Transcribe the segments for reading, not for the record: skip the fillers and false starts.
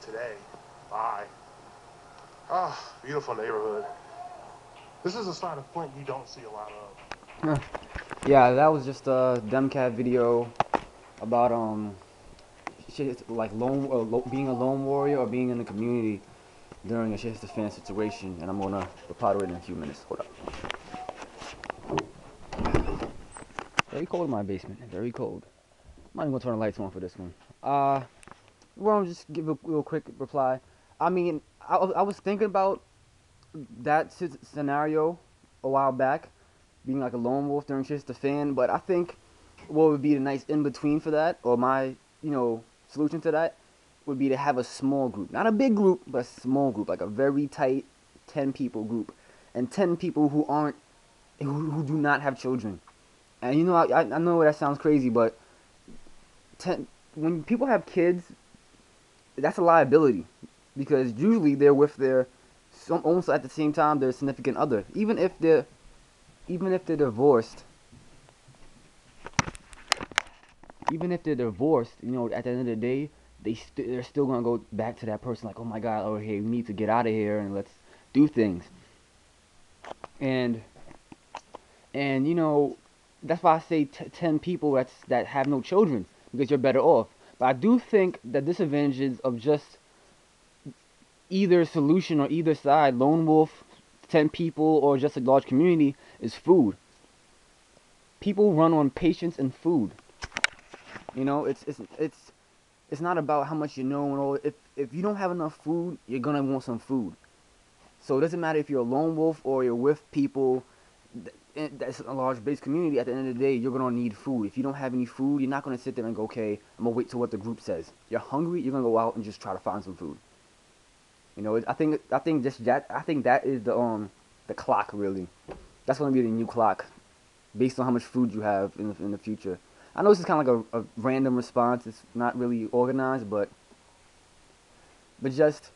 today. Bye. Ah, beautiful neighborhood. This is a side of Flint you don't see a lot of. Yeah, that was just a DEMCAD video about shit like being a lone warrior or being in the community during a SHTF situation, and I'm gonna reply to it in a few minutes. Hold up. Very cold in my basement. Very cold. I'm not even gonna turn the lights on for this one. Well, I'll just give a real quick reply. I mean, I was thinking about that scenario a while back, being like a lone wolf during SHTF, but I think what would be the nice in between for that, or my solution to that, would be to have a small group, not a big group, but a small group, like a very tight 10 people group, and 10 people who do not have children. And I know that sounds crazy, but when people have kids, that's a liability, because usually they're with almost at the same time their significant other, even if they're divorced. Even if they're divorced, at the end of the day, they're still gonna go back to that person like, oh my God, oh hey, we need to get out of here and let's do things. And that's why I say 10 people that have no children, because you're better off. But I do think that disadvantages of just either solution or either side, lone wolf, 10 people, or just a large community, is food. People run on patience and food. It's not about how much you know and all. If you don't have enough food, you're gonna want some food. So it doesn't matter if you're a lone wolf or you're with people. That's a large base community. At the end of the day, you're gonna need food. If you don't have any food, you're not gonna sit there and go, okay, I'm gonna wait till what the group says. You're hungry, you're gonna go out and just try to find some food. I think that is the clock, really. That's gonna be the new clock, based on how much food you have in the future. I know this is kind of like a random response. It's not really organized, but just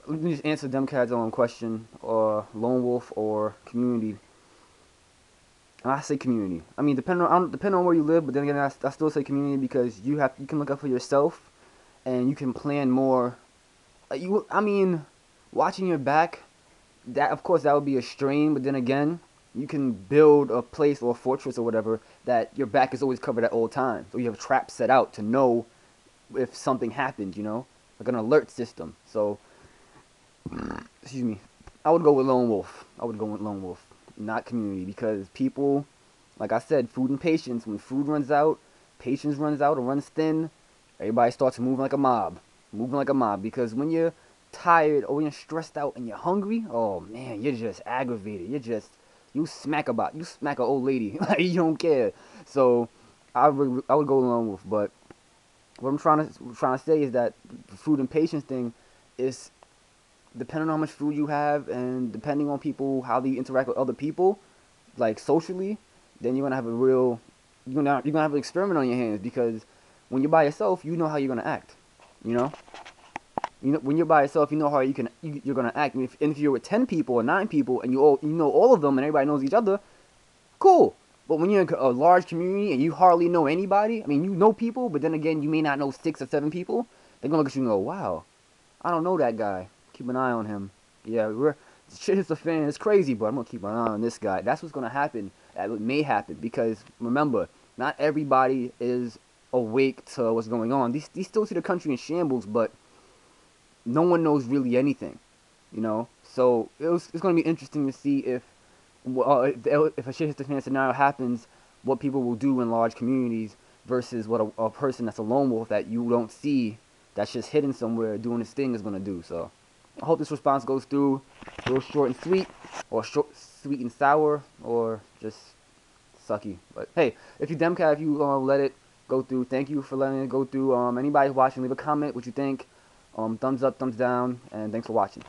let me just answer DEMCAD's own question, or lone wolf or community. And I say community. I mean, depending on where you live, but then again, I still say community, because you can look out for yourself, and you can plan more. Watching your back, that of course that would be a strain, but then again, you can build a place or a fortress or whatever that your back is always covered at all times. So you have traps set out to know if something happened, like an alert system. So, excuse me, I would go with lone wolf. Not community, because people, like I said, food and patience. When food runs out, patience runs out or runs thin, everybody starts moving like a mob. Because when you're tired or when you're stressed out and you're hungry, oh man, you're just aggravated. You smack an old lady, like you don't care. So I would go lone wolf. But what I'm trying to say is that the food and patience thing is depending on how much food you have, and depending on people, how they interact with other people, like socially, then you're gonna have an experiment on your hands, because when you're by yourself, you know how you're gonna act. When you're by yourself, you know how you're gonna act. If you're with 10 people or 9 people and you know all of them and everybody knows each other, cool. But when you're in a large community and you hardly know anybody, I mean, you know people, but then again, you may not know 6 or 7 people. They're gonna look at you and go, "Wow, I don't know that guy. Keep an eye on him." Yeah, shit hits the fan. It's crazy, but I'm gonna keep an eye on this guy. That's what's gonna happen. That may happen, because remember, not everybody is awake to what's going on. They still see the country in shambles, but no one knows really anything, So it's going to be interesting to see if a shit scenario happens, what people will do in large communities versus what a person that's a lone wolf that you don't see, that's just hidden somewhere doing his thing, is going to do. So I hope this response goes through, real short and sweet, or short, sweet and sour, or just sucky. But hey, if you DEMCAD, if you let it go through, thank you for letting it go through. Anybody watching, leave a comment what you think. Thumbs up, thumbs down, and thanks for watching.